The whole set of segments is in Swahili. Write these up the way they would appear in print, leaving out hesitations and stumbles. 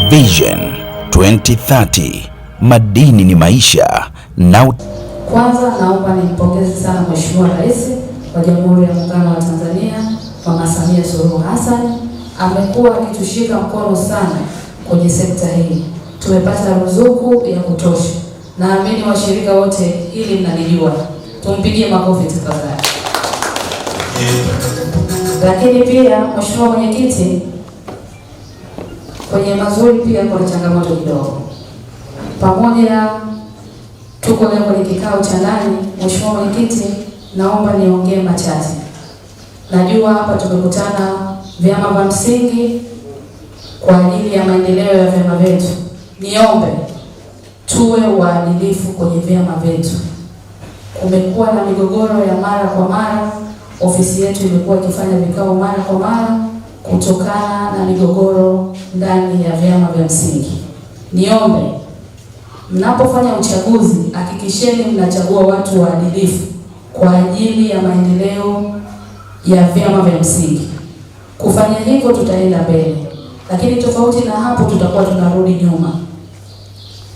Vision 2030, madini ni maisha na... Kwanza naomba nimpongeze sana Mheshimiwa Rais wa Jamhuri ya Muungano wa Tanzania, Mama Samia Suluhu Hassan. Amekuwa akitushika mkono sana kwenye sekta hii. Tumepata ruzuku ya kutosha. Naamini washirika wote hili mnalijua. Tumpigie makofi tafadhali. Lakini pia Mheshimiwa Mwenyekiti, kwenye mazuri pia kuna changamoto kidogo. Pamoja tuko leo kwenye kikao cha ndani, Mheshimiwa Mwenyekiti, naomba niongee machache. Najua hapa tumekutana vyama vya msingi kwa ajili ya maendeleo ya vyama vyetu. Niombe tuwe waadilifu kwenye vyama vyetu. Kumekuwa na migogoro ya mara kwa mara, ofisi yetu imekuwa ikifanya vikao mara kwa mara kutokana na migogoro ndani ya vyama vya msingi. Niombe mnapofanya uchaguzi, hakikisheni mnachagua watu waadilifu kwa ajili ya maendeleo ya vyama vya msingi. Kufanya hivyo tutaenda mbele, lakini tofauti na hapo tutakuwa tunarudi nyuma.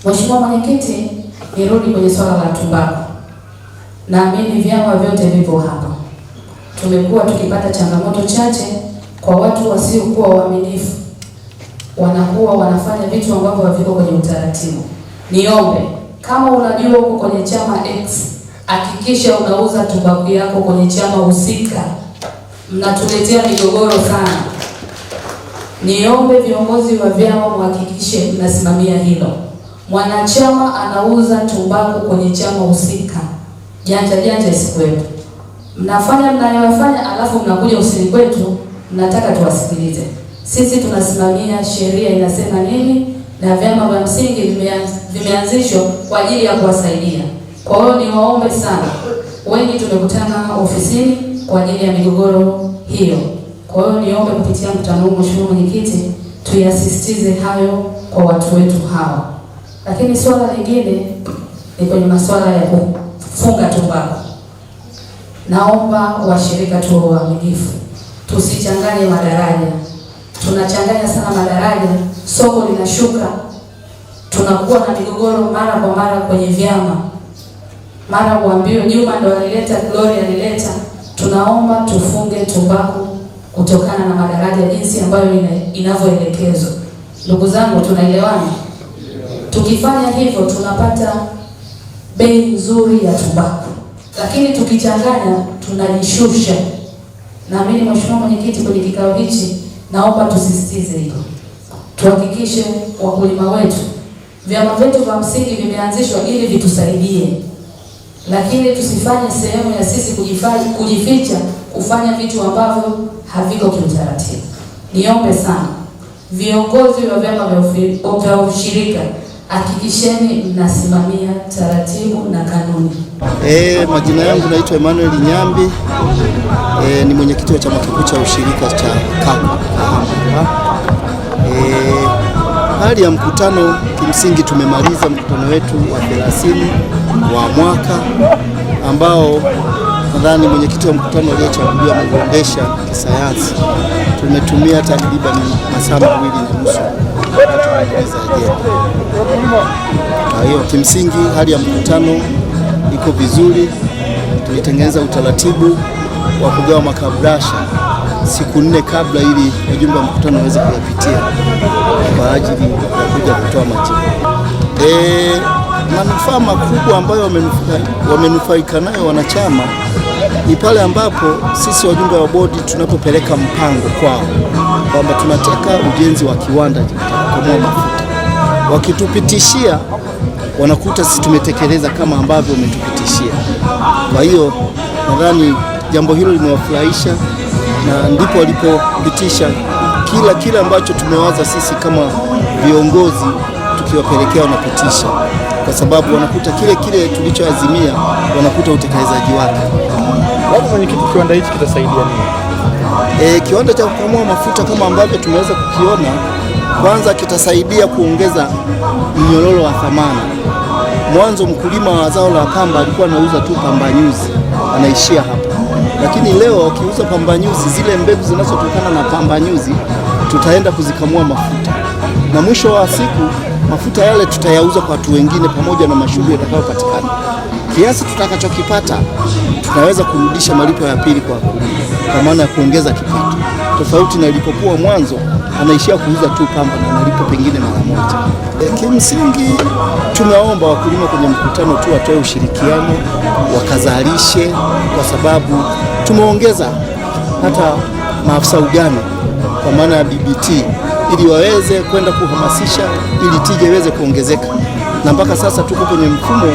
Mheshimiwa Mwenyekiti, nirudi kwenye swala la tumbaku. Naamini vyama vyote vipo hapa. Tumekuwa tukipata changamoto chache kwa watu wasiokuwa waaminifu, wanakuwa wanafanya vitu ambavyo haviko kwenye utaratibu. Niombe kama unajua uko kwenye chama X, hakikisha unauza tumbaku yako kwenye chama husika. Mnatuletea migogoro sana. Niombe viongozi wa vyama muhakikishe mnasimamia hilo. Mwanachama anauza tumbaku kwenye chama husika, janja isikuwepo. Mnafanya mnayofanya, alafu mnakuja usini kwetu, mnataka tuwasikilize. Sisi tunasimamia sheria inasema nini, na vyama vya msingi vimeanzishwa kwa ajili ya kuwasaidia. Kwa hiyo niwaombe sana, wengi tumekutana ofisini kwa ajili ya migogoro hiyo. Kwa hiyo niombe kupitia mkutano huu, Mheshimiwa Mwenyekiti, tuyasisitize hayo kwa watu wetu hawa. Lakini swala lingine ni kwenye masuala ya kufunga tumbaku. Naomba washirika tuwe waaminifu. Tusichanganye madaraja. Tunachanganya sana madaraja, soko linashuka. Tunakuwa na migogoro mara kwa mara kwenye vyama. Mara uambiwe Juma ndo alileta, Gloria alileta. Tunaomba tufunge tumbaku kutokana na madaraja jinsi ambayo inavyoelekezwa. Ndugu zangu, tunaelewana? Tukifanya hivyo tunapata bei nzuri ya tumbaku. Lakini tukichanganya tunajishusha. Naamini Mheshimiwa Mwenyekiti, kwenye kikao hichi naomba tusisitize hilo. Tuhakikishe wakulima wetu, vyama vyetu vya msingi vimeanzishwa ili vitusaidie. Lakini tusifanye sehemu ya sisi kujificha kufanya vitu ambavyo haviko kiutaratibu. Niombe sana viongozi wa vyama vya ushirika, hakikisheni mnasimamia taratibu na kanuni. Majina yangu naitwa Emmanuel Nyambi. Ni mwenyekiti wa chama kikuu cha ushirika cha KACU. Hali ya mkutano, kimsingi tumemaliza mkutano wetu wa 30 wa mwaka, ambao nadhani mwenyekiti wa mkutano aliyechaguliwa ameendesha kisayansi. Tumetumia takriban masaa 2.5 kutekeleza ajenda. Kwa hiyo kimsingi hali ya mkutano iko vizuri. Tulitengeneza utaratibu wa kugawa makabrasha siku 4 kabla, ili wajumbe wa mkutano waweze kuyapitia kwa ajili ya kuja kutoa majibu. Manufaa makubwa ambayo wamenufaika nayo wanachama ni pale ambapo sisi wajumbe wa bodi tunapopeleka mpango kwao kwamba tunataka ujenzi wa kiwanda cha kukamua mafuta. Wakitupitishia, wanakuta sisi tumetekeleza kama ambavyo wametupitishia. Kwa hiyo nadhani jambo hilo limewafurahisha, na ndipo walipopitisha kila ambacho tumewaza sisi kama viongozi, tukiwapelekea wanapitisha, kwa sababu wanakuta kile tulichoazimia, wanakuta utekelezaji wake. Wapo mwenyekiti, kiwanda hichi kitasaidia nini? Kiwanda cha kukamua mafuta kama ambavyo tumeweza kukiona, kwanza kitasaidia kuongeza mnyororo wa thamani. Mwanzo mkulima wa zao la pamba alikuwa anauza tu pamba nyuzi, anaishia hapa. lakini leo wakiuza pambanyuzi, zile mbegu zinazotokana na pambanyuzi tutaenda kuzikamua mafuta, na mwisho wa siku mafuta yale tutayauza kwa watu wengine pamoja na mashughuli yatakayopatikana. Kiasi tutakachokipata tunaweza kurudisha malipo ya pili kwa wakulima, kwa maana ya kuongeza kipato, tofauti na ilipokuwa mwanzo anaishia kuuza tu pamba na analipo pengine mara moja. Kimsingi tumeomba wakulima kwenye mkutano tu watoe ushirikiano, wakazalishe, kwa sababu tumeongeza hata maafisa ugani kwa maana ya BBT ili waweze kwenda kuhamasisha ili tija iweze kuongezeka, na mpaka sasa tuko kwenye mfumo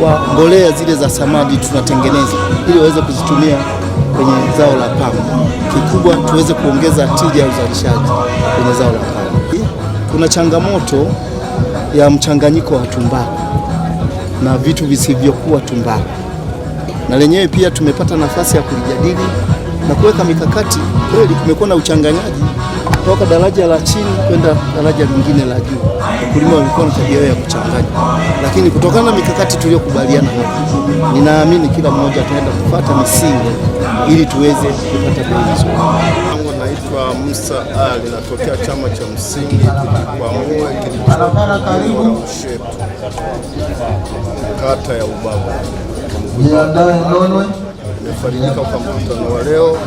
wa mbolea zile za samadi tunatengeneza ili waweze kuzitumia kwenye zao la pamba. Kikubwa tuweze kuongeza tija ya uzalishaji kwenye zao la pamba. Kuna changamoto ya mchanganyiko wa tumbaku na vitu visivyokuwa tumbaku, na lenyewe pia tumepata nafasi ya kulijadili na kuweka mikakati. Kweli kumekuwa na uchanganyaji kutoka daraja la chini kwenda daraja lingine la juu. Wakulima walikuwa na tabia ya kuchanganya, lakini kutokana na mikakati tuliyokubaliana hapa, ninaamini kila mmoja ataenda kufuata misingi ili tuweze kupata bei nzuri. Naitwa Musa Ali, natokea chama cha msingi Tujikwamue kilichopo Ushetu, kata ya Ubago. Nimefarijika kwa mkutano wa leo.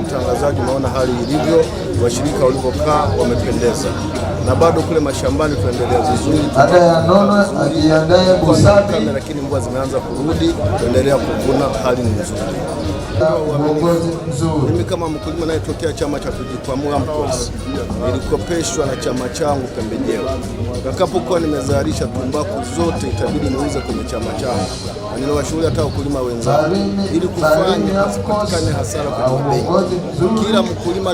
Mtangazaji, naona hali ilivyo, washirika walivyokaa wamependeza, na bado kule mashambani tuendelea vizuri, lakini mvua zimeanza kurudi, tuendelea kuvuna, hali ni nzuri. Mimi kama mkulima anayetokea chama cha Tujikwamue AMCOS, nilikopeshwa na chama changu pembejeo. Nitakapokuwa nimezalisha tumbaku zote itabidi niuze kwenye chama changu, na ninawashauri hata wakulima wenzangu ili kufanya pasipatikane hasara kwenye bei. Kila mkulima